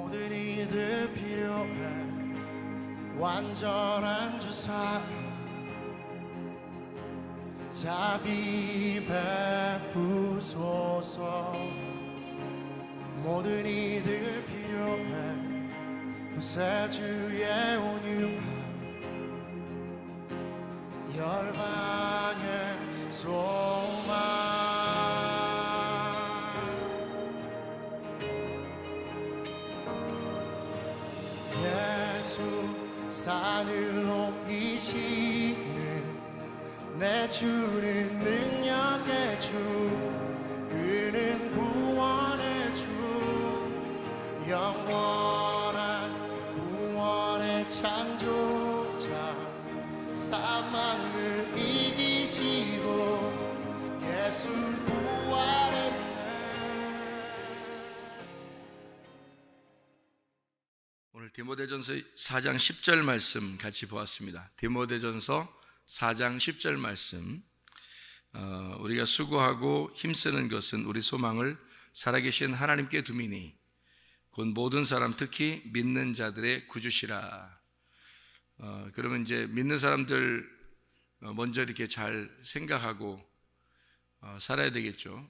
모든 이들 필요해 완전한 주사 자비 베푸소서. 모든 이들 필요해 구세주의 온유함 열방의 소망. 산을 옮기시는 내 주는 능력의 주, 그는 구원의 주, 영원한 구원의 창조자. 사망을 이기시고 예수 부활했네. 오늘 디모데전서 4장 10절 말씀 같이 보았습니다. 디모데전서 4장 10절 말씀, 우리가 수고하고 힘쓰는 것은 우리 소망을 살아계신 하나님께 둠이니 곧 모든 사람 특히 믿는 자들의 구주시라. 그러면 이제 믿는 사람들 먼저 이렇게 잘 생각하고 살아야 되겠죠.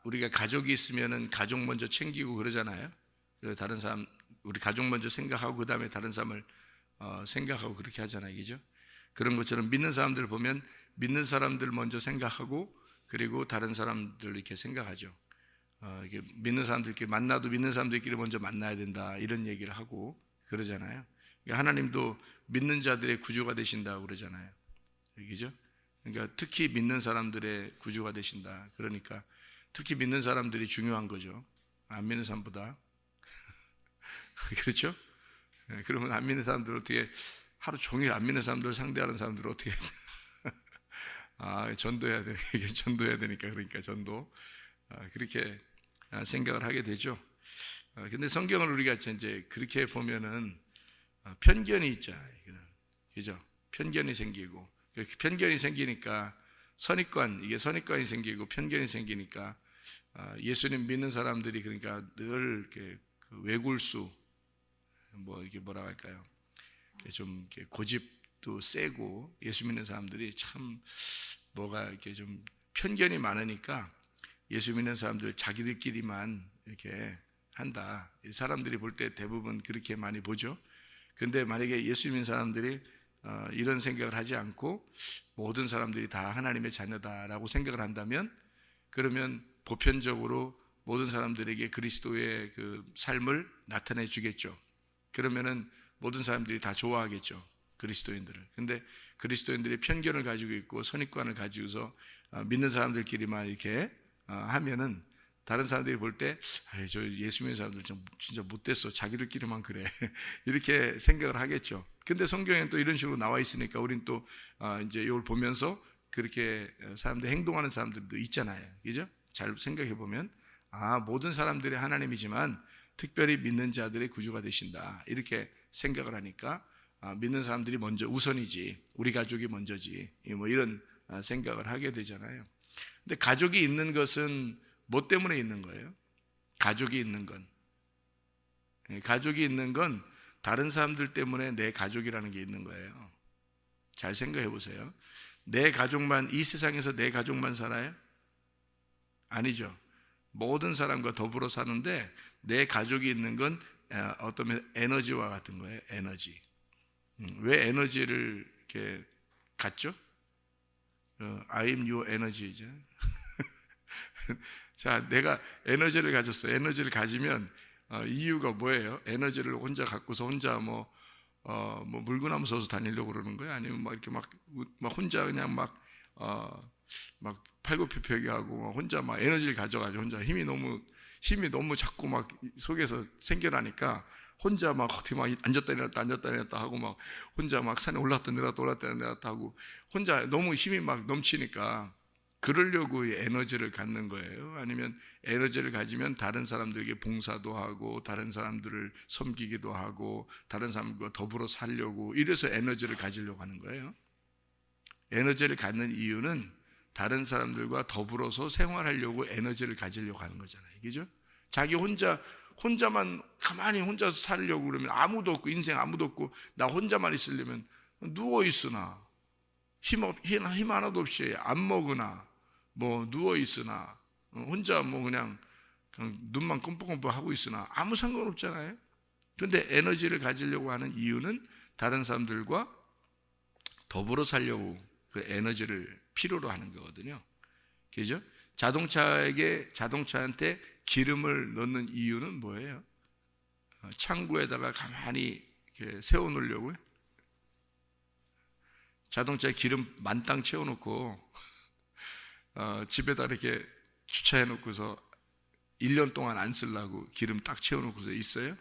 우리가 가족이 있으면은 가족 먼저 챙기고 그러잖아요. 그래서 다른 사람, 우리 가족 먼저 생각하고 그 다음에 다른 사람을 생각하고 그렇게 하잖아요, 그죠? 그런 것처럼 믿는 사람들 보면 믿는 사람들 먼저 생각하고 그리고 다른 사람들 이렇게 생각하죠. 이렇게 믿는 사람들끼리 만나도 믿는 사람들끼리 먼저 만나야 된다 이런 얘기를 하고 그러잖아요. 하나님도 믿는 자들의 구주가 되신다고 그러잖아요, 그죠? 그러니까 특히 믿는 사람들의 구주가 되신다. 그러니까 특히 믿는 사람들이 중요한 거죠. 안 믿는 사람보다. 그렇죠? 그러면 안 믿는 사람들 어떻게 하루 종일 안 믿는 사람들을 상대하는 사람들을 어떻게 전도해야 되니까 이게 전도해야 되니까 그러니까 전도 그렇게 생각을 하게 되죠. 근데 성경을 우리가 이제 그렇게 보면은 편견이 있잖아요, 그죠? 편견이 생기고 편견이 생기니까 이게 선입관이 생기고 편견이 생기니까 예수님 믿는 사람들이 그러니까 늘 이렇게 외굴수 이게 뭐라 할까요? 좀 이렇게 고집도 세고 예수 믿는 사람들이 참 뭐가 이렇게 좀 편견이 많으니까 예수 믿는 사람들 자기들끼리만 이렇게 한다. 사람들이 볼 때 대부분 그렇게 많이 보죠. 근데 만약에 예수 믿는 사람들이 이런 생각을 하지 않고 모든 사람들이 다 하나님의 자녀다라고 생각을 한다면 그러면 보편적으로 모든 사람들에게 그리스도의 그 삶을 나타내 주겠죠. 그러면은 모든 사람들이 다 좋아하겠죠, 그리스도인들을. 근데 그리스도인들이 편견을 가지고 있고 선입관을 가지고서 믿는 사람들끼리만 이렇게 하면은 다른 사람들이 볼 때 저 예수 믿는 사람들 진짜 못됐어, 자기들끼리만 그래 이렇게 생각을 하겠죠. 근데 성경에는 또 이런 식으로 나와 있으니까 우린 또 이제 이걸 보면서 그렇게 사람들 행동하는 사람들도 있잖아요, 그죠? 잘 생각해 보면 모든 사람들이 하나님이지만 특별히 믿는 자들의 구주가 되신다 이렇게 생각을 하니까 믿는 사람들이 먼저 우선이지, 우리 가족이 먼저지, 이런 생각을 하게 되잖아요. 근데 가족이 있는 것은 뭐 때문에 있는 거예요? 가족이 있는 건 다른 사람들 때문에 내 가족이라는 게 있는 거예요. 잘 생각해 보세요. 내 가족만, 이 세상에서 내 가족만 살아요? 아니죠. 모든 사람과 더불어 사는데 내 가족이 있는 건 어떤 면 에너지와 같은 거예요. 에너지. 왜 에너지를 이렇게 갖죠? I'm your energy죠. 자, 내가 에너지를 가졌어요. 에너지를 가지면 이유가 뭐예요? 에너지를 혼자 갖고서 혼자 뭐 물구나무 서서 다니려고 그러는 거예요? 아니면 막 이렇게 막 혼자 그냥 막 팔굽혀펴기 하고 막 혼자 막 에너지를 가져가지고 혼자 힘이 너무 자꾸 막 속에서 생겨나니까 혼자 막 어떻게 막 앉았다 일어났다 하고 막 혼자 막 산에 올랐다 내렸다 하고 혼자 너무 힘이 막 넘치니까 그러려고 에너지를 갖는 거예요? 아니면 에너지를 가지면 다른 사람들에게 봉사도 하고 다른 사람들을 섬기기도 하고 다른 사람과 더불어 살려고 이래서 에너지를 가지려고 하는 거예요? 에너지를 갖는 이유는 다른 사람들과 더불어서 생활하려고 에너지를 가지려고 하는 거잖아요, 그죠? 자기 혼자 혼자만 가만히 혼자서 살려고 그러면 아무도 없고 인생 아무도 없고 나 혼자만 있으려면 누워 있으나 힘 하나도 없이 안 먹으나 뭐 누워 있으나 혼자 뭐 그냥 눈만 껌뻑껌뻑 하고 있으나 아무 상관없잖아요. 그런데 에너지를 가지려고 하는 이유는 다른 사람들과 더불어 살려고 그 에너지를 필요로 하는 거거든요. 그죠? 자동차한테 기름을 넣는 이유는 뭐예요? 창고에다가 가만히 이렇게 세워놓으려고요? 자동차에 기름 만땅 채워놓고 집에다 이렇게 주차해놓고서 1년 동안 안 쓰려고 기름 딱 채워놓고서 있어요?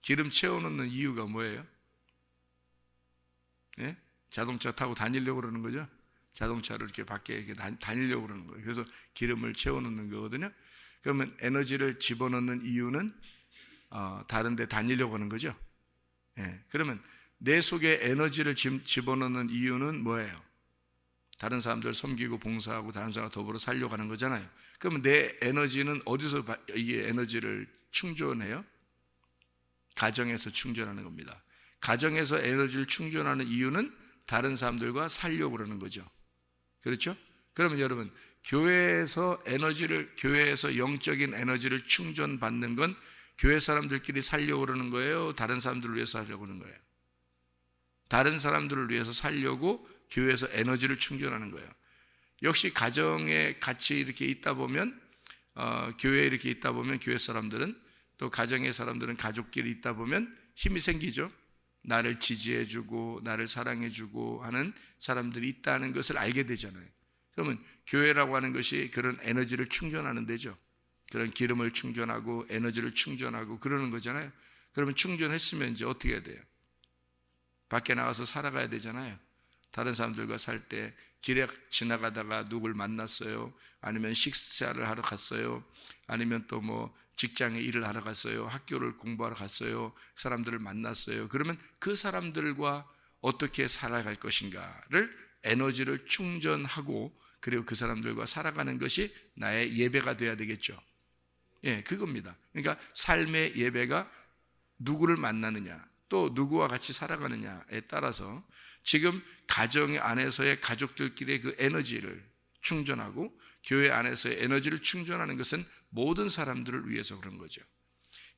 기름 채워놓는 이유가 뭐예요? 예? 자동차 타고 다니려고 그러는 거죠? 자동차를 이렇게 밖에 이렇게 다니려고 그러는 거예요. 그래서 기름을 채워놓는 거거든요. 그러면 에너지를 집어넣는 이유는 다른 데 다니려고 하는 거죠. 예. 그러면 내 속에 에너지를 집어넣는 이유는 뭐예요? 다른 사람들 섬기고 봉사하고 다른 사람과 더불어 살려고 하는 거잖아요. 그러면 내 에너지는 어디서 이 에너지를 충전해요? 가정에서 충전하는 겁니다. 가정에서 에너지를 충전하는 이유는 다른 사람들과 살려고 그러는 거죠. 그렇죠? 그러면 여러분, 교회에서 영적인 에너지를 충전받는 건 교회 사람들끼리 살려고 그러는 거예요? 다른 사람들을 위해서 하려고 하는 거예요? 다른 사람들을 위해서 살려고 교회에서 에너지를 충전하는 거예요. 역시 가정에 같이 이렇게 있다 보면 교회에 이렇게 있다 보면 교회 사람들은 또 가정의 사람들은 가족끼리 있다 보면 힘이 생기죠. 나를 지지해주고 나를 사랑해주고 하는 사람들이 있다는 것을 알게 되잖아요. 그러면 교회라고 하는 것이 그런 에너지를 충전하는 데죠. 그런 기름을 충전하고 에너지를 충전하고 그러는 거잖아요. 그러면 충전했으면 이제 어떻게 해야 돼요? 밖에 나가서 살아가야 되잖아요. 다른 사람들과 살 때 길에 지나가다가 누굴 만났어요. 아니면 식사를 하러 갔어요. 아니면 또 뭐 직장에 일을 하러 갔어요. 학교를 공부하러 갔어요. 사람들을 만났어요. 그러면 그 사람들과 어떻게 살아갈 것인가를 에너지를 충전하고 그리고 그 사람들과 살아가는 것이 나의 예배가 돼야 되겠죠. 예, 그겁니다. 그러니까 삶의 예배가 누구를 만나느냐 또 누구와 같이 살아가느냐에 따라서 지금 가정 안에서의 가족들끼리의 그 에너지를 충전하고 교회 안에서의 에너지를 충전하는 것은 모든 사람들을 위해서 그런 거죠.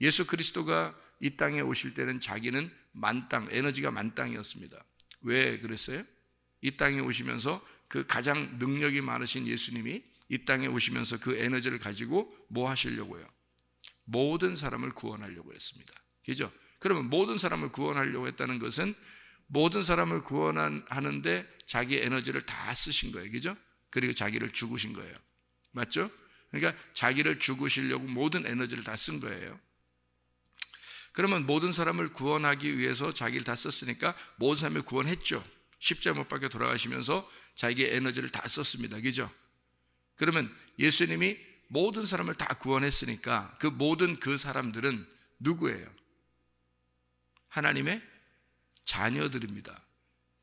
예수 그리스도가 이 땅에 오실 때는 자기는 만땅, 에너지가 만땅이었습니다. 왜 그랬어요? 이 땅에 오시면서 그 가장 능력이 많으신 예수님이 이 땅에 오시면서 그 에너지를 가지고 뭐 하시려고요? 모든 사람을 구원하려고 했습니다. 그죠? 그러면 모든 사람을 구원하려고 했다는 것은 모든 사람을 구원하는데 자기 에너지를 다 쓰신 거예요. 그죠? 그리고 자기를 죽으신 거예요. 맞죠? 그러니까 자기를 죽으시려고 모든 에너지를 다 쓴 거예요. 그러면 모든 사람을 구원하기 위해서 자기를 다 썼으니까 모든 사람을 구원했죠. 십자가 못 박혀 돌아가시면서 자기의 에너지를 다 썼습니다. 그죠? 그러면 예수님이 모든 사람을 다 구원했으니까 그 모든 그 사람들은 누구예요? 하나님의 자녀들입니다.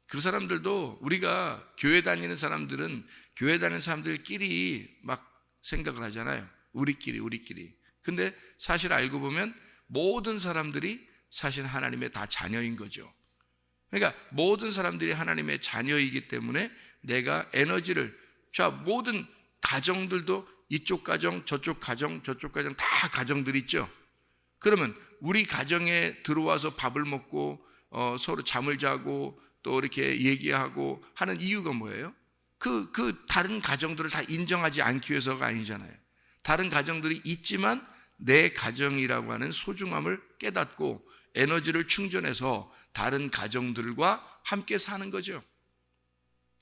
그 사람들도 우리가 교회 다니는 사람들은 교회 다니는 사람들끼리 막 생각을 하잖아요. 우리끼리. 근데 사실 알고 보면 모든 사람들이 사실 하나님의 다 자녀인 거죠. 그러니까 모든 사람들이 하나님의 자녀이기 때문에 내가 에너지를 모든 가정들도 이쪽 가정, 저쪽 가정 다 가정들 있죠. 그러면 우리 가정에 들어와서 밥을 먹고 서로 잠을 자고 또 이렇게 얘기하고 하는 이유가 뭐예요? 그 다른 가정들을 다 인정하지 않기 위해서가 아니잖아요. 다른 가정들이 있지만 내 가정이라고 하는 소중함을 깨닫고 에너지를 충전해서 다른 가정들과 함께 사는 거죠.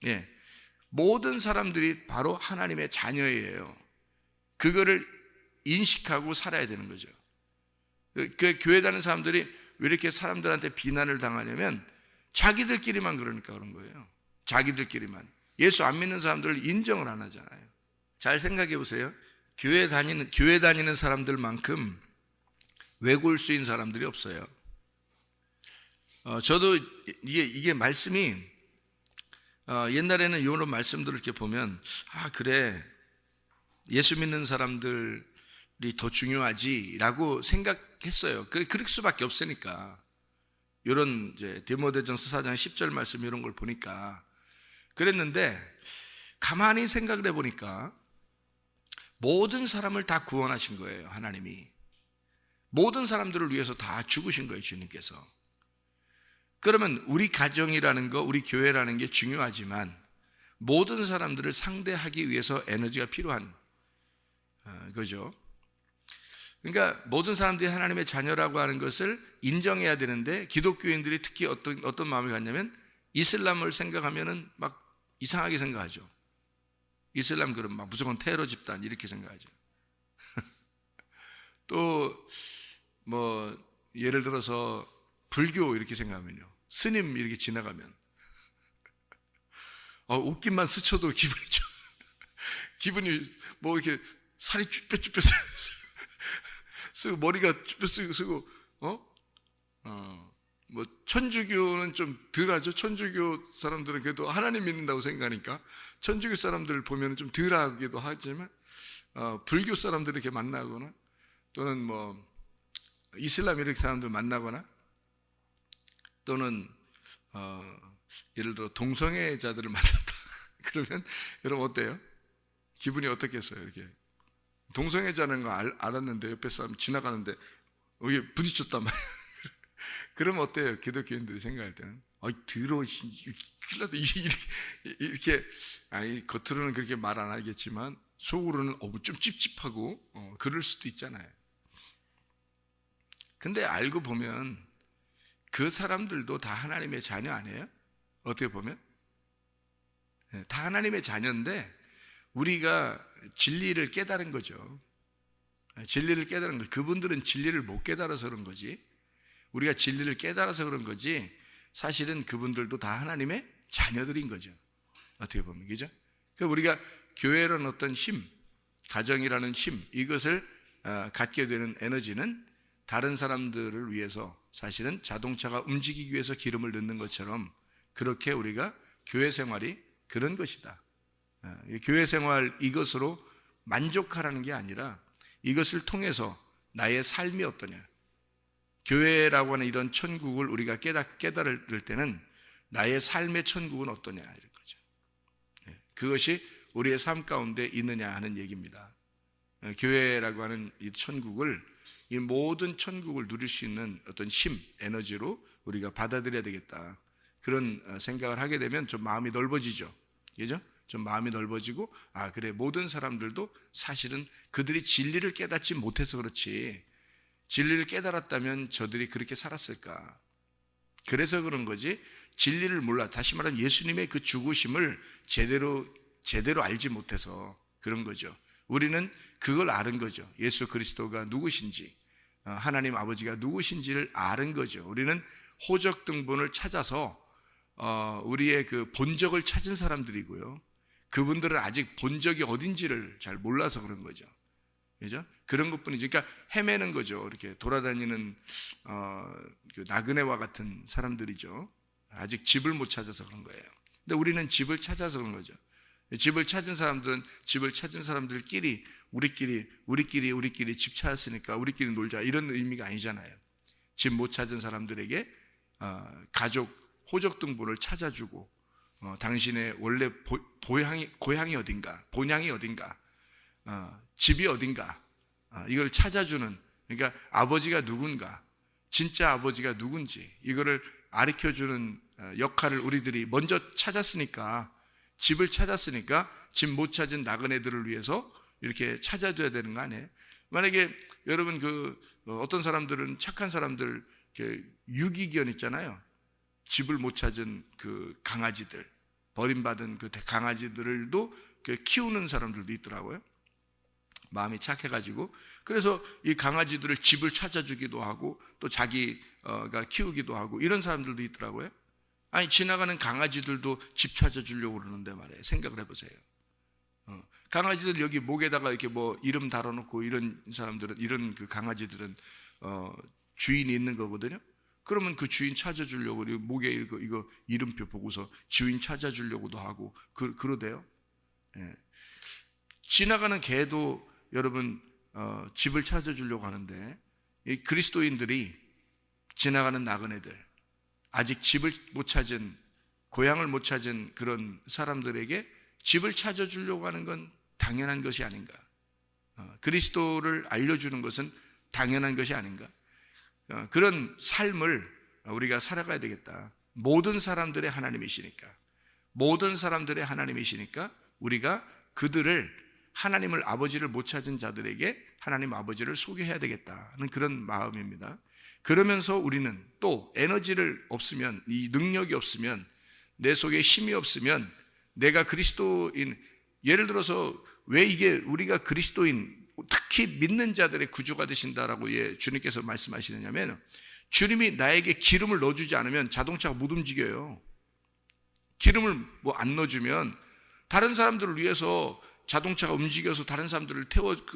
예. 모든 사람들이 바로 하나님의 자녀예요. 그거를 인식하고 살아야 되는 거죠. 그 교회 다니는 사람들이 왜 이렇게 사람들한테 비난을 당하냐면 자기들끼리만 그러니까 그런 거예요. 자기들끼리만. 예수 안 믿는 사람들을 인정을 안 하잖아요. 잘 생각해 보세요. 교회 다니는 사람들만큼 외골수인 사람들이 없어요. 저도 이게 말씀이 옛날에는 이런 말씀들을 이렇게 보면 그래 예수 믿는 사람들 더 중요하지라고 생각했어요. 그럴 수밖에 없으니까. 이런 이제 디모데전서 4장 10절 말씀 이런 걸 보니까 그랬는데, 가만히 생각을 해보니까 모든 사람을 다 구원하신 거예요. 하나님이 모든 사람들을 위해서 다 죽으신 거예요, 주님께서. 그러면 우리 가정이라는 거, 우리 교회라는 게 중요하지만 모든 사람들을 상대하기 위해서 에너지가 필요한 거죠. 그러니까 모든 사람들이 하나님의 자녀라고 하는 것을 인정해야 되는데, 기독교인들이 특히 어떤 마음을 갖냐면 이슬람을 생각하면은 막 이상하게 생각하죠. 이슬람 그럼 막 무조건 테러 집단 이렇게 생각하죠. 또 뭐 예를 들어서 불교 이렇게 생각하면요, 스님 이렇게 지나가면 옷깃만 스쳐도 기분이 좀 기분이 뭐 이렇게 살이 쭈뼛쭈뼛 쓰고 머리가 쭈뼛 쓰고 뭐 천주교는 좀 덜하죠. 천주교 사람들은 그래도 하나님 믿는다고 생각하니까 천주교 사람들을 보면 좀 덜하기도 하지만, 불교 사람들 이렇게 만나거나 또는 뭐 이슬람 이렇게 사람들 만나거나 또는 예를 들어 동성애자들을 만났다 그러면 여러분 어때요? 기분이 어떻겠어요? 이렇게 동성애자는 거 알았는데 옆에 사람 지나가는데 여기 부딪혔단 말이에요. 그러면 어때요? 기독교인들이 생각할 때는 더러워, 큰일 났다 이렇게 아니 겉으로는 그렇게 말 안 하겠지만 속으로는 좀 찝찝하고 그럴 수도 있잖아요. 근데 알고 보면 그 사람들도 다 하나님의 자녀 아니에요? 어떻게 보면 다 하나님의 자녀인데 우리가 진리를 깨달은 거죠. 진리를 깨달은 거. 그분들은 진리를 못 깨달아서 그런 거지, 우리가 진리를 깨달아서 그런 거지, 사실은 그분들도 다 하나님의 자녀들인 거죠. 어떻게 보면, 그죠? 그러니까 우리가 교회라는 어떤 힘, 가정이라는 힘, 이것을 갖게 되는 에너지는 다른 사람들을 위해서, 사실은 자동차가 움직이기 위해서 기름을 넣는 것처럼 그렇게 우리가 교회 생활이 그런 것이다. 교회 생활 이것으로 만족하라는 게 아니라 이것을 통해서 나의 삶이 어떠냐, 교회라고 하는 이런 천국을 우리가 깨달을 때는 나의 삶의 천국은 어떠냐 이런 거죠. 그것이 우리의 삶 가운데 있느냐 하는 얘기입니다. 교회라고 하는 이 천국을, 이 모든 천국을 누릴 수 있는 어떤 힘, 에너지로 우리가 받아들여야 되겠다. 그런 생각을 하게 되면 좀 마음이 넓어지죠. 그죠? 좀 마음이 넓어지고, 그래, 모든 사람들도 사실은 그들이 진리를 깨닫지 못해서 그렇지, 진리를 깨달았다면 저들이 그렇게 살았을까? 그래서 그런 거지, 진리를 몰라, 다시 말하면 예수님의 그 죽으심을 제대로 알지 못해서 그런 거죠. 우리는 그걸 아는 거죠. 예수 그리스도가 누구신지, 하나님 아버지가 누구신지를 아는 거죠. 우리는 호적 등본을 찾아서 우리의 그 본적을 찾은 사람들이고요, 그분들은 아직 본적이 어딘지를 잘 몰라서 그런 거죠. 그죠? 그런 것뿐이죠. 그러니까 헤매는 거죠. 이렇게 돌아다니는 그 나그네와 같은 사람들이죠. 아직 집을 못 찾아서 그런 거예요. 근데 우리는 집을 찾아서 그런 거죠. 집을 찾은 사람들은 집을 찾은 사람들끼리 우리끼리 집 찾았으니까 우리끼리 놀자, 이런 의미가 아니잖아요. 집 못 찾은 사람들에게 가족 호적 등본을 찾아주고, 당신의 원래 고향이 어딘가, 본향이 어딘가, 집이 어딘가, 이걸 찾아주는, 그러니까 아버지가 누군가, 진짜 아버지가 누군지 이거를 가르쳐주는 역할을 우리들이 먼저 찾았으니까, 집을 찾았으니까 집 못 찾은 나그네들을 위해서 이렇게 찾아줘야 되는 거 아니에요? 만약에 여러분 어떤 사람들은, 착한 사람들, 유기견 있잖아요. 집을 못 찾은 그 강아지들, 버림받은 그 강아지들도 키우는 사람들도 있더라고요. 마음이 착해가지고. 그래서 이 강아지들을 집을 찾아주기도 하고 또 자기가 키우기도 하고 이런 사람들도 있더라고요. 아니, 지나가는 강아지들도 집 찾아주려고 그러는데 말이에요. 생각을 해보세요. 강아지들 여기 목에다가 이렇게 뭐 이름 달아놓고 이런 사람들은, 이런 그 강아지들은 주인이 있는 거거든요. 그러면 그 주인 찾아주려고 목에 이거 이름표 보고서 주인 찾아주려고도 하고 그러대요. 예. 지나가는 개도 여러분 집을 찾아주려고 하는데, 이 그리스도인들이 지나가는 나그네들, 아직 집을 못 찾은, 고향을 못 찾은 그런 사람들에게 집을 찾아주려고 하는 건 당연한 것이 아닌가? 그리스도를 알려주는 것은 당연한 것이 아닌가? 그런 삶을 우리가 살아가야 되겠다. 모든 사람들의 하나님이시니까, 모든 사람들의 하나님이시니까 우리가 그들을, 하나님을, 아버지를 못 찾은 자들에게 하나님 아버지를 소개해야 되겠다는 그런 마음입니다. 그러면서 우리는 또 에너지를 없으면, 이 능력이 없으면, 내 속에 힘이 없으면, 내가 그리스도인, 예를 들어서 왜 이게 우리가 그리스도인, 특히 믿는 자들의 구주가 되신다라고 주님께서 말씀하시느냐면, 주님이 나에게 기름을 넣어주지 않으면 자동차가 못 움직여요. 기름을 뭐 안 넣어주면 다른 사람들을 위해서 자동차가 움직여서 다른 사람들을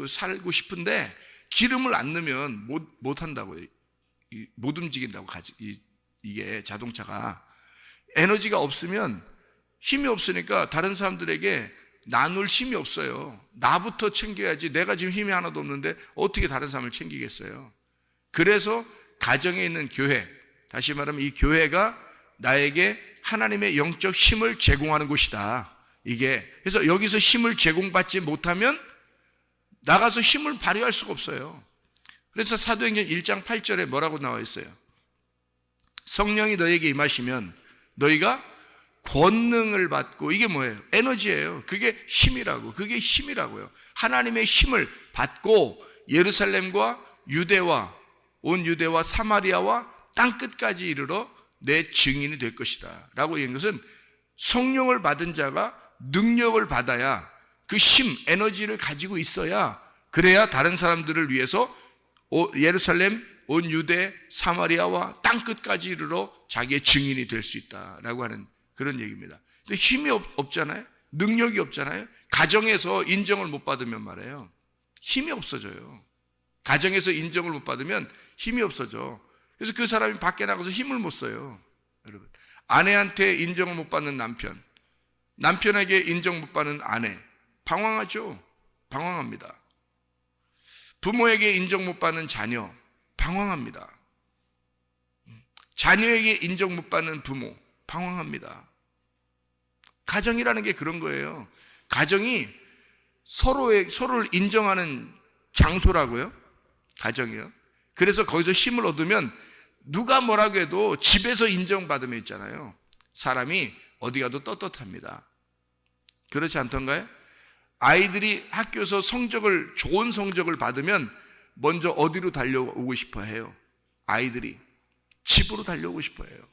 살고 싶은데, 기름을 안 넣으면 못 한다고요. 못 움직인다고. 이게 자동차가 에너지가 없으면, 힘이 없으니까 다른 사람들에게 나눌 힘이 없어요. 나부터 챙겨야지. 내가 지금 힘이 하나도 없는데 어떻게 다른 사람을 챙기겠어요? 그래서 가정에 있는 교회, 다시 말하면 이 교회가 나에게 하나님의 영적 힘을 제공하는 곳이다. 이게, 그래서 여기서 힘을 제공받지 못하면 나가서 힘을 발휘할 수가 없어요. 그래서 사도행전 1장 8절에 뭐라고 나와 있어요? 성령이 너에게 임하시면 너희가 권능을 받고, 이게 뭐예요? 에너지예요. 그게 힘이라고. 그게 힘이라고요. 하나님의 힘을 받고 예루살렘과 유대와, 온 유대와 사마리아와 땅끝까지 이르러 내 증인이 될 것이다 라고 얘기한 것은, 성령을 받은 자가 능력을 받아야, 그 힘, 에너지를 가지고 있어야, 그래야 다른 사람들을 위해서 예루살렘, 온 유대, 사마리아와 땅끝까지 이르러 자기의 증인이 될 수 있다라고 하는 그런 얘기입니다. 근데 힘이 없잖아요. 능력이 없잖아요. 가정에서 인정을 못 받으면 말이에요, 힘이 없어져요. 가정에서 인정을 못 받으면 힘이 없어져. 그래서 그 사람이 밖에 나가서 힘을 못 써요. 여러분, 아내한테 인정을 못 받는 남편, 남편에게 인정 못 받는 아내, 방황하죠. 방황합니다. 부모에게 인정 못 받는 자녀, 방황합니다. 자녀에게 인정 못 받는 부모, 방황합니다. 가정이라는 게 그런 거예요. 가정이 서로를 인정하는 장소라고요. 가정이요. 그래서 거기서 힘을 얻으면, 누가 뭐라고 해도 집에서 인정받으면 있잖아요, 사람이 어디 가도 떳떳합니다. 그렇지 않던가요? 아이들이 학교에서 좋은 성적을 받으면 먼저 어디로 달려오고 싶어 해요? 아이들이 집으로 달려오고 싶어 해요.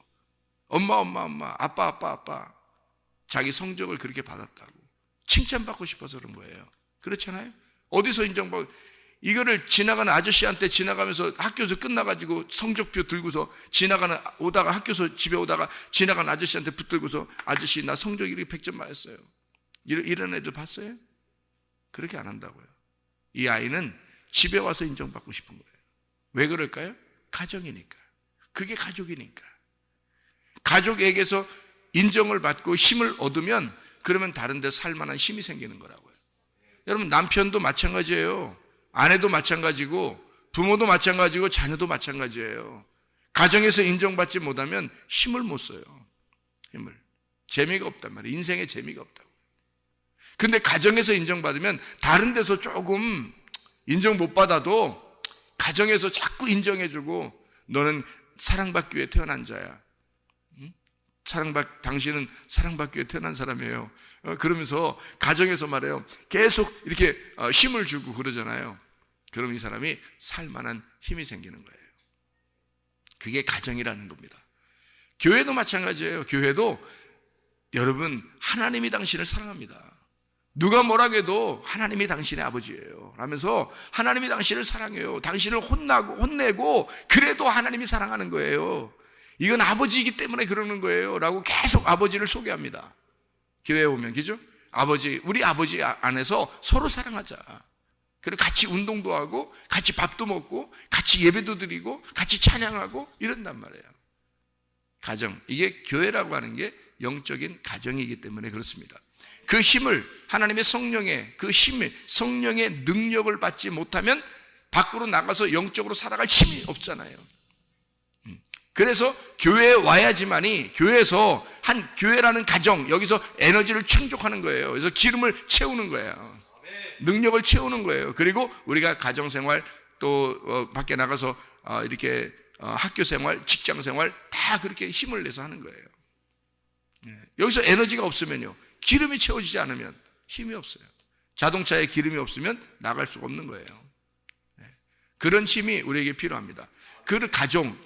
엄마, 아빠. 자기 성적을 그렇게 받았다고 칭찬받고 싶어서 그런 거예요. 그렇잖아요? 어디서 인정받고, 이거를 지나가는 아저씨한테, 지나가면서 학교에서 끝나가지고 성적표 들고서 오다가 학교에서 집에 오다가 지나가는 아저씨한테 붙들고서, 아저씨 나 성적 이렇게 100점 맞았어요. 이런 애들 봤어요? 그렇게 안 한다고요. 이 아이는 집에 와서 인정받고 싶은 거예요. 왜 그럴까요? 가정이니까. 그게 가족이니까. 가족에게서 인정을 받고 힘을 얻으면, 그러면 다른 데 살만한 힘이 생기는 거라고요. 여러분, 남편도 마찬가지예요. 아내도 마찬가지고, 부모도 마찬가지고, 자녀도 마찬가지예요. 가정에서 인정받지 못하면 힘을 못 써요. 힘을. 재미가 없단 말이에요. 인생에 재미가 없다고. 근데 가정에서 인정받으면 다른 데서 조금 인정 못 받아도 가정에서 자꾸 인정해주고, 너는 사랑받기 위해 태어난 자야. 당신은 사랑받기 위해 태어난 사람이에요. 그러면서 가정에서 말해요, 계속 이렇게 힘을 주고 그러잖아요. 그럼 이 사람이 살만한 힘이 생기는 거예요. 그게 가정이라는 겁니다. 교회도 마찬가지예요. 교회도, 여러분, 하나님이 당신을 사랑합니다. 누가 뭐라고 해도 하나님이 당신의 아버지예요 라면서 하나님이 당신을 사랑해요. 당신을 혼내고 그래도 하나님이 사랑하는 거예요. 이건 아버지이기 때문에 그러는 거예요 라고 계속 아버지를 소개합니다. 교회에 오면, 그죠? 우리 아버지 안에서 서로 사랑하자. 그리고 같이 운동도 하고, 같이 밥도 먹고, 같이 예배도 드리고, 같이 찬양하고 이런단 말이에요. 가정, 이게 교회라고 하는 게 영적인 가정이기 때문에 그렇습니다. 그 힘을, 하나님의 성령의 그 힘을, 성령의 능력을 받지 못하면 밖으로 나가서 영적으로 살아갈 힘이 없잖아요. 그래서 교회에 와야지만이, 교회에서 한 교회라는 가정, 여기서 에너지를 충족하는 거예요. 그래서 기름을 채우는 거예요. 능력을 채우는 거예요. 그리고 우리가 가정생활, 또 밖에 나가서 이렇게 학교생활, 직장생활 다 그렇게 힘을 내서 하는 거예요. 여기서 에너지가 없으면요, 기름이 채워지지 않으면 힘이 없어요. 자동차에 기름이 없으면 나갈 수가 없는 거예요. 그런 힘이 우리에게 필요합니다. 그 가정,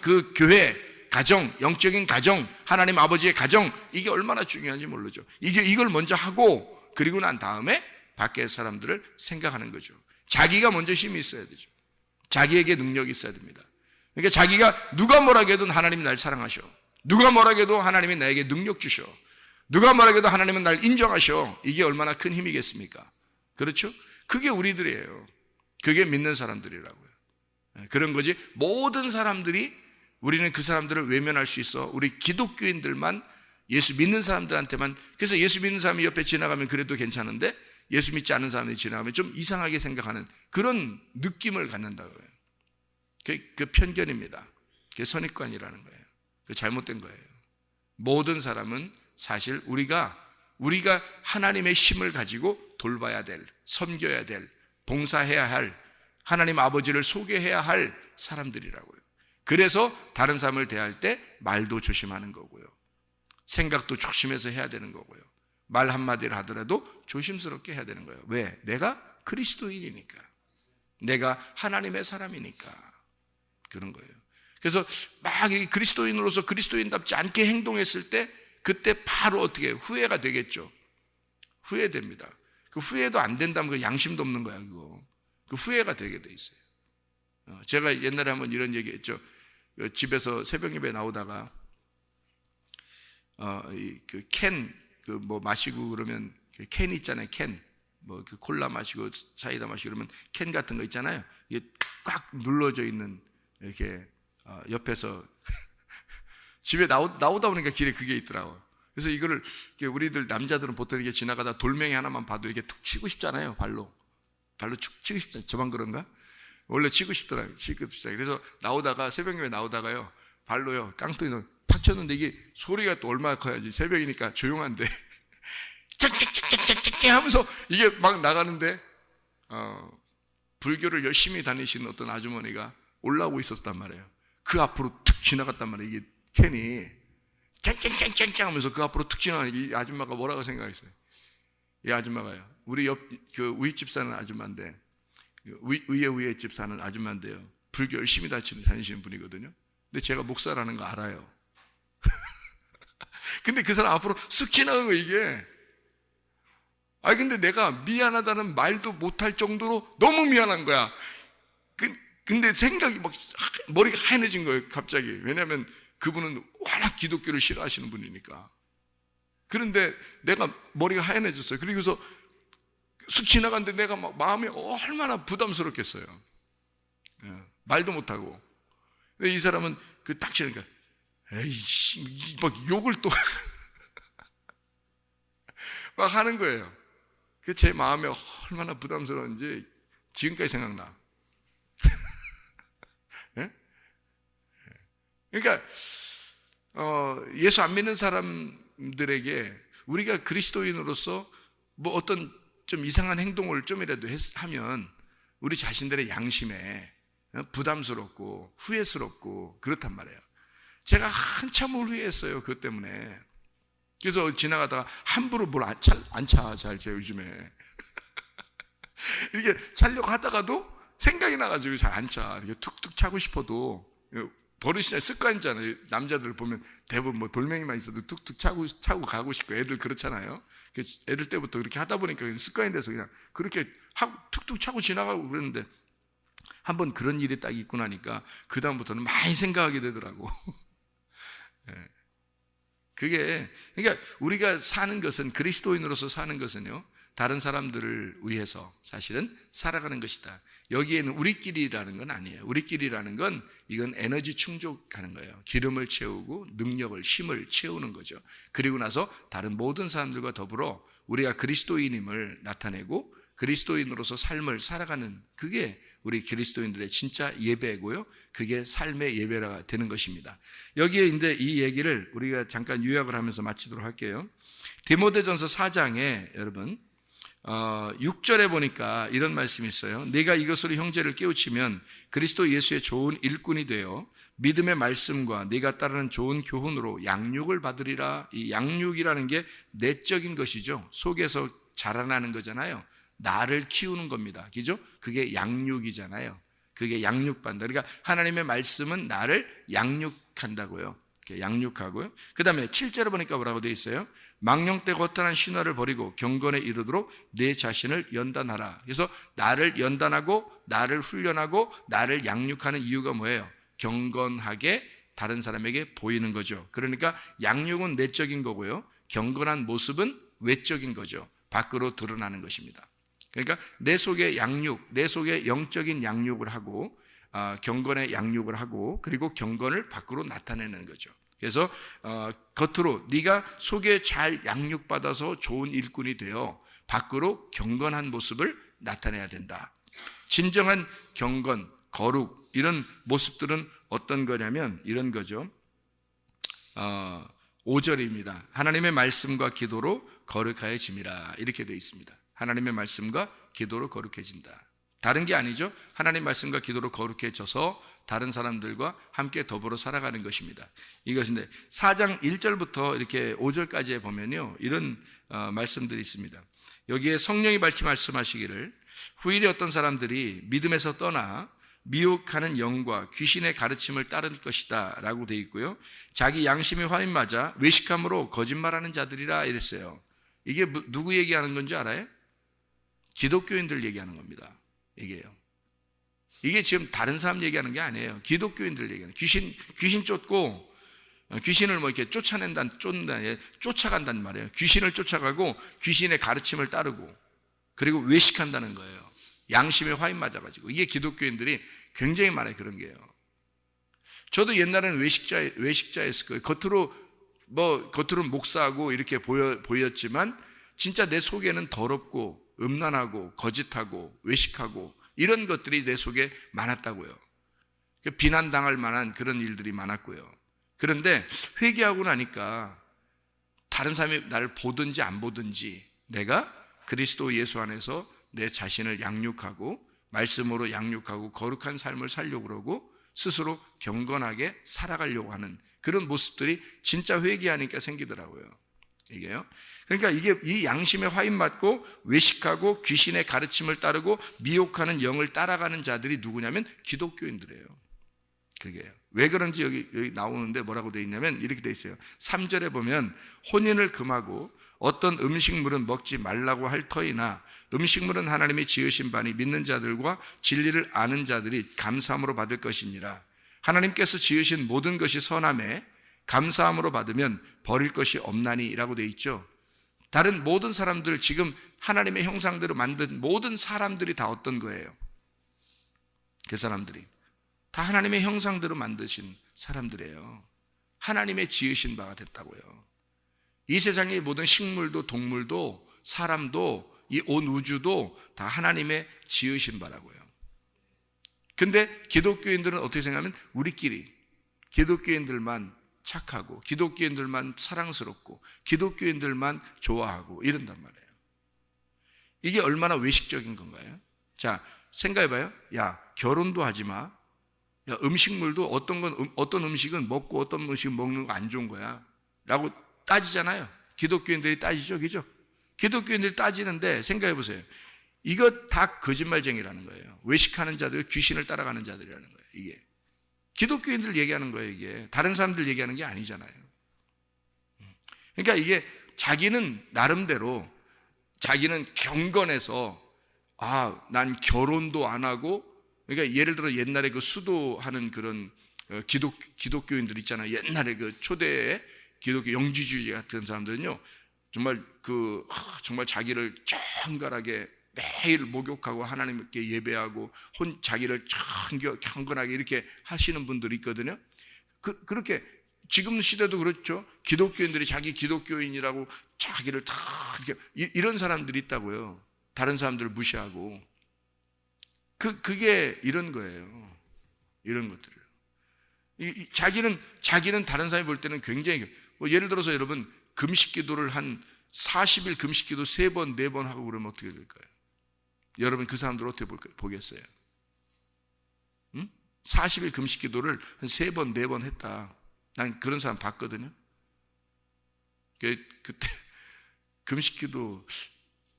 그 교회, 가정, 영적인 가정, 하나님 아버지의 가정, 이게 얼마나 중요한지 모르죠. 이걸 먼저 하고, 그리고 난 다음에 밖의 사람들을 생각하는 거죠. 자기가 먼저 힘이 있어야 되죠. 자기에게 능력이 있어야 됩니다. 그러니까 자기가 누가 뭐라 해도 하나님이 날 사랑하셔. 누가 뭐라 해도 하나님이 나에게 능력 주셔. 누가 뭐라 해도 하나님은 날 인정하셔. 이게 얼마나 큰 힘이겠습니까? 그렇죠? 그게 우리들이에요. 그게 믿는 사람들이라고요. 그런 거지. 모든 사람들이, 우리는 그 사람들을 외면할 수 있어. 우리 기독교인들만, 예수 믿는 사람들한테만. 그래서 예수 믿는 사람이 옆에 지나가면 그래도 괜찮은데, 예수 믿지 않는 사람이 지나가면 좀 이상하게 생각하는 그런 느낌을 갖는다고요. 그 편견입니다. 그게 선입관이라는 거예요. 그 잘못된 거예요. 모든 사람은 사실 우리가 하나님의 힘을 가지고 돌봐야 될, 섬겨야 될, 봉사해야 할, 하나님 아버지를 소개해야 할 사람들이라고요. 그래서 다른 사람을 대할 때 말도 조심하는 거고요. 생각도 조심해서 해야 되는 거고요. 말 한마디를 하더라도 조심스럽게 해야 되는 거예요. 왜? 내가 그리스도인이니까. 내가 하나님의 사람이니까. 그런 거예요. 그래서 막 그리스도인으로서 그리스도인답지 않게 행동했을 때, 그때 바로 어떻게 해요? 후회가 되겠죠. 후회됩니다. 그 후회도 안 된다면 그 양심도 없는 거야, 그거. 그 후회가 되게 돼 있어요. 제가 옛날에 한번 이런 얘기 했죠. 집에서 새벽 예배 나오다가, 뭐 마시고 그러면 캔 있잖아요, 캔. 뭐 그 콜라 마시고 사이다 마시고 그러면 캔 같은 거 있잖아요. 이게 꽉 눌러져 있는, 이렇게 옆에서 집에 나오다 보니까 길에 그게 있더라고요. 그래서 이거를 우리들 남자들은 보통 이렇게 지나가다 돌멩이 하나만 봐도 이렇게 툭 치고 싶잖아요. 발로 툭 치고 싶잖아요. 저만 그런가? 원래 치고 싶더라고요. 그래서 나오다가, 새벽에 나오다가요, 발로요, 깡통이 탁 쳤는데 이게 소리가 또 얼마나 커야지. 새벽이니까 조용한데 짝짝짝짝짝짝 하면서 이게 막 나가는데, 불교를 열심히 다니시는 어떤 아주머니가 올라오고 있었단 말이에요. 그 앞으로 툭 지나갔단 말이에요. 이게 캔이 짱짱짱짱짱 하면서 그 앞으로 툭 지나가니까 이 아줌마가 뭐라고 생각했어요? 이 아줌마가요, 우리 우이집 사는 아줌마인데, 위에 집 사는 아줌마인데요, 불교 열심히 다니시는 분이거든요. 근데 제가 목사라는 거 알아요. 근데 그 사람 앞으로 쓱 지나간 거, 이게. 근데 내가 미안하다는 말도 못할 정도로 너무 미안한 거야. 근데 생각이 막 머리가 하얘진 거예요, 갑자기. 왜냐하면 그분은 워낙 기독교를 싫어하시는 분이니까. 그런데 내가 머리가 하얘졌어요. 그리고서 쑥 지나갔는데 내가 막 마음이 얼마나 부담스럽겠어요. 말도 못하고. 근데 이 사람은 딱 지니까, 에이씨, 막 욕을 또 막 하는 거예요. 제 마음이 얼마나 부담스러운지 지금까지 생각나. 그러니까 예수 안 믿는 사람들에게 우리가 그리스도인으로서 뭐 어떤 좀 이상한 행동을 좀이라도 하면 우리 자신들의 양심에 부담스럽고 후회스럽고 그렇단 말이에요. 제가 한참을 후회했어요, 그것 때문에. 그래서 지나가다가 함부로 뭘 안 차, 잘, 제가 요즘에. 이렇게 차려고 하다가도 생각이 나가지고 잘 안 차. 이렇게 툭툭 차고 싶어도, 버릇이잖아요, 습관이잖아요. 남자들 보면 대부분 뭐 돌멩이만 있어도 툭툭 차고 가고 싶고, 애들 그렇잖아요. 애들 때부터 그렇게 하다 보니까 습관이 돼서 그냥 그렇게 하고 툭툭 차고 지나가고 그러는데, 한번 그런 일이 딱 있고 나니까 그다음부터는 많이 생각하게 되더라고. 그러니까 우리가 사는 것은, 그리스도인으로서 사는 것은요, 다른 사람들을 위해서 사실은 살아가는 것이다. 여기에는 우리끼리라는 건 아니에요. 우리끼리라는 건 이건 에너지 충족하는 거예요. 기름을 채우고 능력을, 힘을 채우는 거죠. 그리고 나서 다른 모든 사람들과 더불어 우리가 그리스도인임을 나타내고 그리스도인으로서 삶을 살아가는, 그게 우리 그리스도인들의 진짜 예배고요. 그게 삶의 예배가 되는 것입니다. 여기에 이제 이 얘기를 우리가 잠깐 요약을 하면서 마치도록 할게요. 디모데전서 4장에 여러분 6절에 보니까 이런 말씀이 있어요. 네가 이것으로 형제를 깨우치면 그리스도 예수의 좋은 일꾼이 되어 믿음의 말씀과 네가 따르는 좋은 교훈으로 양육을 받으리라. 이 양육이라는 게 내적인 것이죠. 속에서 자라나는 거잖아요. 나를 키우는 겁니다. 그죠? 그게 양육이잖아요. 그게 양육받는다. 그러니까 하나님의 말씀은 나를 양육한다고요. 양육하고요. 그 다음에 7절에 보니까 뭐라고 되어 있어요? 망령되 거탄한 신화를 버리고 경건에 이르도록 내 자신을 연단하라. 그래서 나를 연단하고 나를 훈련하고 나를 양육하는 이유가 뭐예요? 경건하게 다른 사람에게 보이는 거죠. 그러니까 양육은 내적인 거고요. 경건한 모습은 외적인 거죠. 밖으로 드러나는 것입니다. 그러니까 내 속에 양육, 내 속에 영적인 양육을 하고 경건의 양육을 하고 그리고 경건을 밖으로 나타내는 거죠. 그래서 겉으로 네가 속에 잘 양육받아서 좋은 일꾼이 되어 밖으로 경건한 모습을 나타내야 된다. 진정한 경건, 거룩 이런 모습들은 어떤 거냐면 이런 거죠. 5절입니다. 하나님의 말씀과 기도로 거룩하여짐이라 이렇게 되어 있습니다. 하나님의 말씀과 기도로 거룩해진다. 다른 게 아니죠. 하나님 말씀과 기도로 거룩해져서 다른 사람들과 함께 더불어 살아가는 것입니다. 이것인데 4장 1절부터 이렇게 5절까지에 보면요, 이런 말씀들이 있습니다. 여기에 성령이 밝히 말씀하시기를 후일에 어떤 사람들이 믿음에서 떠나 미혹하는 영과 귀신의 가르침을 따를 것이다 라고 되어 있고요. 자기 양심이 화인 맞아 외식함으로 거짓말하는 자들이라 이랬어요. 이게 누구 얘기하는 건지 알아요? 기독교인들 얘기하는 겁니다. 이게 지금 다른 사람 얘기하는 게 아니에요. 기독교인들 얘기하는. 귀신 쫓고 귀신을 뭐 이렇게 쫓아간단 말이에요. 귀신을 쫓아가고 귀신의 가르침을 따르고 그리고 외식한다는 거예요. 양심에 화인 맞아가지고. 이게 기독교인들이 굉장히 많아요. 그런 게요. 저도 옛날에는 외식자였을 거예요. 겉으로는 목사하고 이렇게 보였지만 진짜 내 속에는 더럽고 음란하고 거짓하고 외식하고 이런 것들이 내 속에 많았다고요. 비난당할 만한 그런 일들이 많았고요. 그런데 회개하고 나니까 다른 사람이 나를 보든지 안 보든지 내가 그리스도 예수 안에서 내 자신을 양육하고 말씀으로 양육하고 거룩한 삶을 살려고 그러고 스스로 경건하게 살아가려고 하는 그런 모습들이 진짜 회개하니까 생기더라고요. 이게요. 그러니까 이게 이 양심에 화인 맞고 외식하고 귀신의 가르침을 따르고 미혹하는 영을 따라가는 자들이 누구냐면 기독교인들이에요. 그게요. 왜 그런지 여기 나오는데 뭐라고 되어 있냐면 이렇게 되어 있어요. 3절에 보면 혼인을 금하고 어떤 음식물은 먹지 말라고 할 터이나 음식물은 하나님이 지으신 바니 믿는 자들과 진리를 아는 자들이 감사함으로 받을 것이니라. 하나님께서 지으신 모든 것이 선함에 감사함으로 받으면 버릴 것이 없나니 라고 되어 있죠. 다른 모든 사람들, 지금 하나님의 형상대로 만든 모든 사람들이 다 어떤 거예요? 그 사람들이 다 하나님의 형상대로 만드신 사람들이에요. 하나님의 지으신 바가 됐다고요. 이 세상의 모든 식물도 동물도 사람도 이 온 우주도 다 하나님의 지으신 바라고요. 근데 기독교인들은 어떻게 생각하면 우리끼리 기독교인들만 착하고 기독교인들만 사랑스럽고 기독교인들만 좋아하고 이런단 말이에요. 이게 얼마나 외식적인 건가요? 자, 생각해봐요. 야, 결혼도 하지 마. 야, 음식물도 어떤 음식은 먹고 어떤 음식은 먹는 거 안 좋은 거야 라고 따지잖아요. 기독교인들이 따지죠, 그죠? 기독교인들이 따지는데 생각해보세요. 이거 다 거짓말쟁이라는 거예요. 외식하는 자들, 귀신을 따라가는 자들이라는 거예요. 이게 기독교인들 얘기하는 거예요. 이게 다른 사람들 얘기하는 게 아니잖아요. 그러니까 이게 자기는 나름대로 자기는 경건해서 난 결혼도 안 하고, 그러니까 예를 들어 옛날에 그 수도하는 그런 기독교인들 있잖아요. 옛날에 그 초대의 기독교 영지주의 같은 사람들은요, 정말 자기를 정갈하게 매일 목욕하고 하나님께 예배하고 자기를 경건하게 이렇게 하시는 분들이 있거든요. 그렇게 지금 시대도 그렇죠. 기독교인들이 자기 기독교인이라고 자기를 다 이렇게 이런 사람들이 있다고요. 다른 사람들을 무시하고 그게 이런 거예요. 이런 것들을 자기는 다른 사람이 볼 때는 굉장히 예를 들어서 여러분 금식 기도를 한 40일 금식 기도 3번 4번 하고 그러면 어떻게 될까요? 여러분 그 사람들 어떻게 보겠어요? 40일 금식 기도를 한 3번 4번 했다. 난 그런 사람 봤거든요. 그때 금식 기도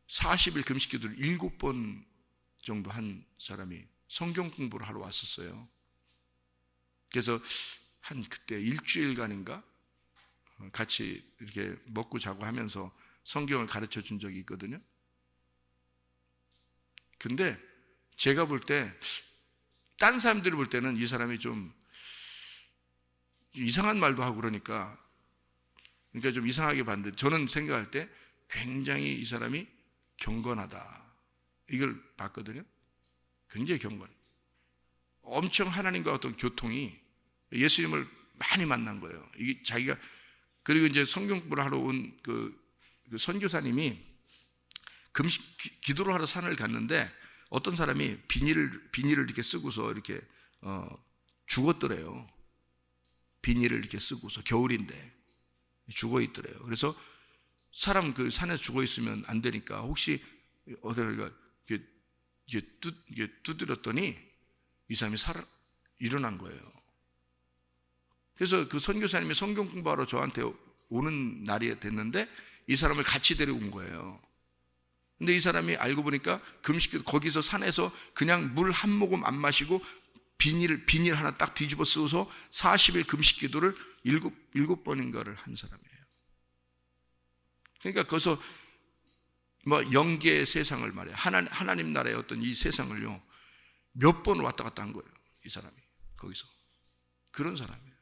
40일 금식 기도를 7번 정도 한 사람이 성경 공부를 하러 왔었어요. 그래서 그때 일주일간인가 같이 이렇게 먹고 자고 하면서 성경을 가르쳐 준 적이 있거든요. 근데 제가 볼 때 딴 사람들이 볼 때는 이 사람이 좀 이상한 말도 하고 그러니까 좀 이상하게 봤는데 저는 생각할 때 굉장히 이 사람이 경건하다 이걸 봤거든요. 굉장히 경건, 엄청 하나님과 어떤 교통이 예수님을 많이 만난 거예요. 이게 자기가 그리고 이제 성경 공부를 하러 온 그 선교사님이 금식 기도를 하러 산을 갔는데 어떤 사람이 비닐을 이렇게 쓰고서 이렇게 죽었더래요. 비닐을 이렇게 쓰고서 겨울인데 죽어 있더래요. 그래서 사람 그 산에 죽어 있으면 안 되니까 혹시 어디가 이게 두드렸더니 이 사람이 일어난 거예요. 그래서 그 선교사님이 성경 공부하러 저한테 오는 날이 됐는데 이 사람을 같이 데려온 거예요. 근데 이 사람이 알고 보니까 금식 거기서 산에서 그냥 물 한 모금 안 마시고 비닐 하나 딱 뒤집어 쓰고서 40일 금식 기도를 7번인가를 한 사람이에요. 그러니까 거기서 영계의 세상을 말이에요. 하나님 나라의 어떤 이 세상을요 몇 번 왔다 갔다 한 거예요. 이 사람이 거기서 그런 사람이에요.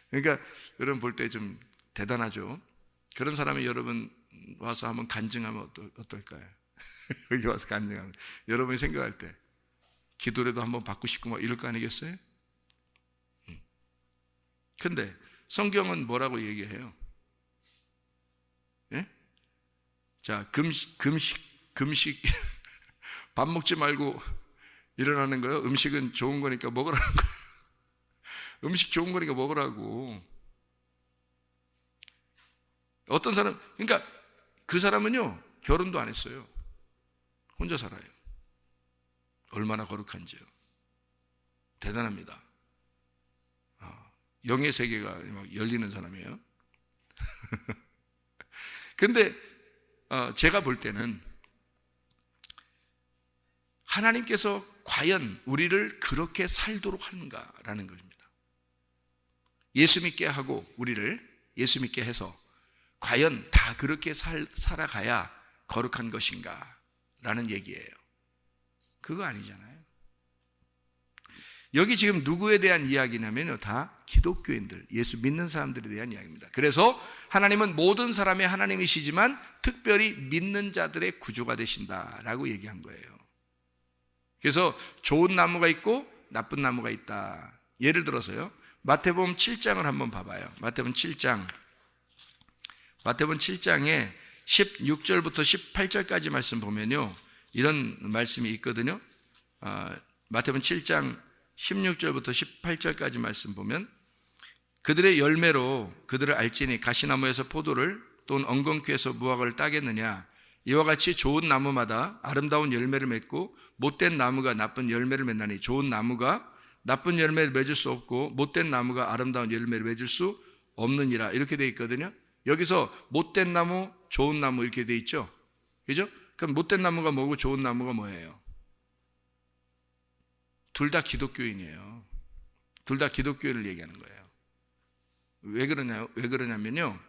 그러니까 여러분 볼 때 좀 대단하죠. 그런 사람이 여러분 와서 한번 간증하면 어떨까요? 여기 와서 간증하면 여러분이 생각할 때 기도라도 한번 받고 싶고 막 이럴 거 아니겠어요? 근데 성경은 뭐라고 얘기해요? 예? 자, 금식 밥 먹지 말고 일어나는 거예요. 음식은 좋은 거니까 먹으라는 거예요. 음식 좋은 거니까 먹으라고. 어떤 사람, 그러니까 그 사람은요 결혼도 안 했어요. 혼자 살아요. 얼마나 거룩한지요. 대단합니다. 영의 세계가 막 열리는 사람이에요. 근데 제가 볼 때는 하나님께서 과연 우리를 그렇게 살도록 하는가라는 것입니다. 예수 믿게 하고 우리를 예수 믿게 해서 과연 다 그렇게 살아가야 거룩한 것인가 라는 얘기예요. 그거 아니잖아요. 여기 지금 누구에 대한 이야기냐면 다 기독교인들, 예수 믿는 사람들에 대한 이야기입니다. 그래서 하나님은 모든 사람의 하나님이시지만 특별히 믿는 자들의 구주가 되신다라고 얘기한 거예요. 그래서 좋은 나무가 있고 나쁜 나무가 있다. 예를 들어서요, 마태복음 7장을 한번 봐봐요. 마태복음 7장에 16절부터 18절까지 말씀 보면요, 이런 말씀이 있거든요. 마태복음 7장 16절부터 18절까지 말씀 보면, 그들의 열매로 그들을 알지니 가시나무에서 포도를 또는 엉겅퀴에서 무화과를 따겠느냐. 이와 같이 좋은 나무마다 아름다운 열매를 맺고 못된 나무가 나쁜 열매를 맺나니 좋은 나무가 나쁜 열매를 맺을 수 없고 못된 나무가 아름다운 열매를 맺을 수 없느니라. 이렇게 되어 있거든요. 여기서 못된 나무, 좋은 나무 이렇게 되어 있죠. 그죠? 그럼 못된 나무가 뭐고 좋은 나무가 뭐예요? 둘 다 기독교인이에요. 둘 다 기독교인을 얘기하는 거예요. 왜 그러냐면요.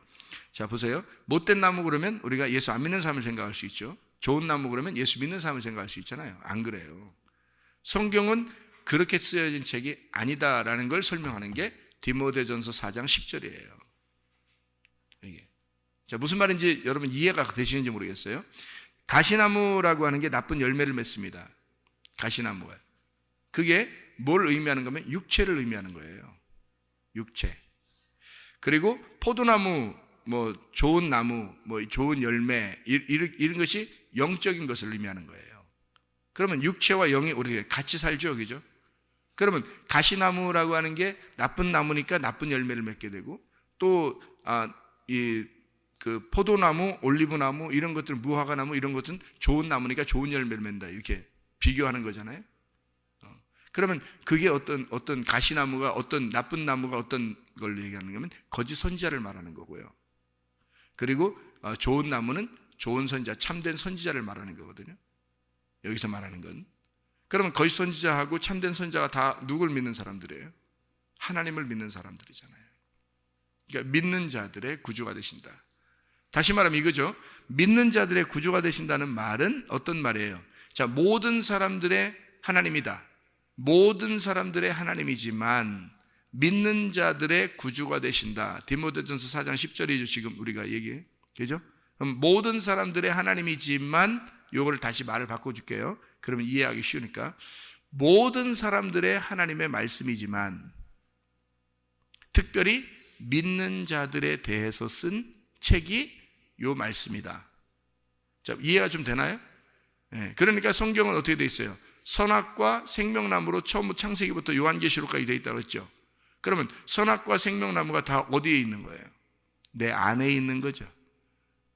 자, 보세요. 못된 나무 그러면 우리가 예수 안 믿는 사람을 생각할 수 있죠. 좋은 나무 그러면 예수 믿는 사람을 생각할 수 있잖아요. 안 그래요. 성경은 그렇게 쓰여진 책이 아니다라는 걸 설명하는 게 디모데전서 4장 10절이에요. 이게 자, 무슨 말인지 여러분 이해가 되시는지 모르겠어요. 가시나무라고 하는 게 나쁜 열매를 맺습니다. 가시나무가. 그게 뭘 의미하는 거면 육체를 의미하는 거예요. 육체. 그리고 포도나무, 뭐 좋은 나무, 뭐 좋은 열매 이런 것이 영적인 것을 의미하는 거예요. 그러면 육체와 영이 우리가 같이 살죠, 그죠? 그러면 가시나무라고 하는 게 나쁜 나무니까 나쁜 열매를 맺게 되고, 또 그 포도나무, 올리브나무 이런 것들, 무화과나무 이런 것들은 좋은 나무니까 좋은 열매를 맺는다, 이렇게 비교하는 거잖아요. 그러면 그게 어떤 가시나무가 어떤 나쁜 나무가 어떤 걸 얘기하는 거면 거짓 선지자를 말하는 거고요. 그리고 좋은 나무는 좋은 선지자, 참된 선지자를 말하는 거거든요. 여기서 말하는 건. 그러면 거짓 선지자하고 참된 선지자가 다 누굴 믿는 사람들이에요? 하나님을 믿는 사람들이잖아요. 그러니까 믿는 자들의 구주가 되신다. 다시 말하면 이거죠. 믿는 자들의 구주가 되신다는 말은 어떤 말이에요? 자, 모든 사람들의 하나님이다. 모든 사람들의 하나님이지만 믿는 자들의 구주가 되신다. 디모데전서 4장 10절이죠. 지금 우리가 얘기해. 그죠? 그럼 모든 사람들의 하나님이지만, 요거를 다시 말을 바꿔줄게요. 그러면 이해하기 쉬우니까. 모든 사람들의 하나님의 말씀이지만 특별히 믿는 자들에 대해서 쓴 책이 요 말씀이다. 자, 이해가 좀 되나요? 네, 그러니까 성경은 어떻게 돼 있어요? 선악과 생명나무로 처음 창세기부터 요한계시록까지 돼 있다고 했죠. 그러면 선악과 생명나무가 다 어디에 있는 거예요? 내 안에 있는 거죠.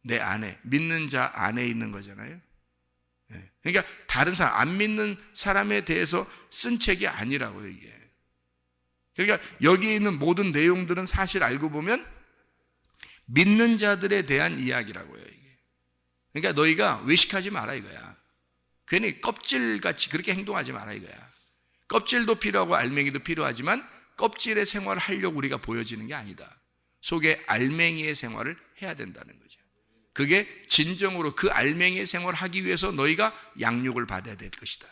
내 안에, 믿는 자 안에 있는 거잖아요. 네. 그러니까 다른 사람, 안 믿는 사람에 대해서 쓴 책이 아니라고요, 이게. 그러니까 여기에 있는 모든 내용들은 사실 알고 보면 믿는 자들에 대한 이야기라고요, 이게. 그러니까 너희가 외식하지 마라 이거야. 괜히 껍질같이 그렇게 행동하지 마라 이거야. 껍질도 필요하고 알맹이도 필요하지만 껍질의 생활을 하려고 우리가 보여지는 게 아니다. 속에 알맹이의 생활을 해야 된다는 거죠. 그게 진정으로 그 알맹이의 생활을 하기 위해서 너희가 양육을 받아야 될 것이다.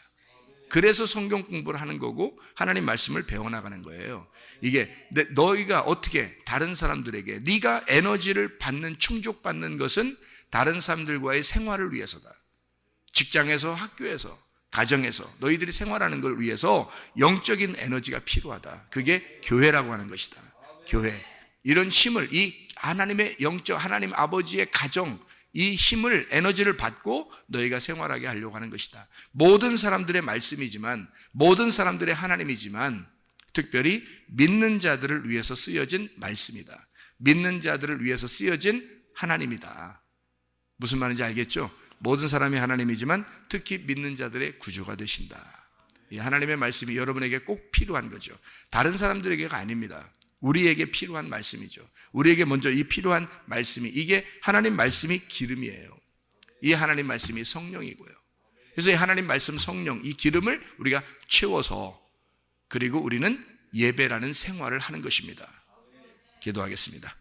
그래서 성경 공부를 하는 거고 하나님 말씀을 배워나가는 거예요. 이게 너희가 어떻게 다른 사람들에게 네가 에너지를 받는, 충족받는 것은 다른 사람들과의 생활을 위해서다. 직장에서, 학교에서, 가정에서 너희들이 생활하는 걸 위해서 영적인 에너지가 필요하다. 그게 교회라고 하는 것이다. 교회. 이런 힘을, 이 하나님의 영적, 하나님 아버지의 가정, 이 힘을, 에너지를 받고 너희가 생활하게 하려고 하는 것이다. 모든 사람들의 말씀이지만, 모든 사람들의 하나님이지만 특별히 믿는 자들을 위해서 쓰여진 말씀이다. 믿는 자들을 위해서 쓰여진 하나님이다. 무슨 말인지 알겠죠? 모든 사람이 하나님이지만 특히 믿는 자들의 구주가 되신다. 이 하나님의 말씀이 여러분에게 꼭 필요한 거죠. 다른 사람들에게가 아닙니다. 우리에게 필요한 말씀이죠. 우리에게 먼저 이 필요한 말씀이, 이게 하나님 말씀이 기름이에요. 이 하나님 말씀이 성령이고요. 그래서 이 하나님 말씀, 성령, 이 기름을 우리가 채워서, 그리고 우리는 예배라는 생활을 하는 것입니다. 기도하겠습니다.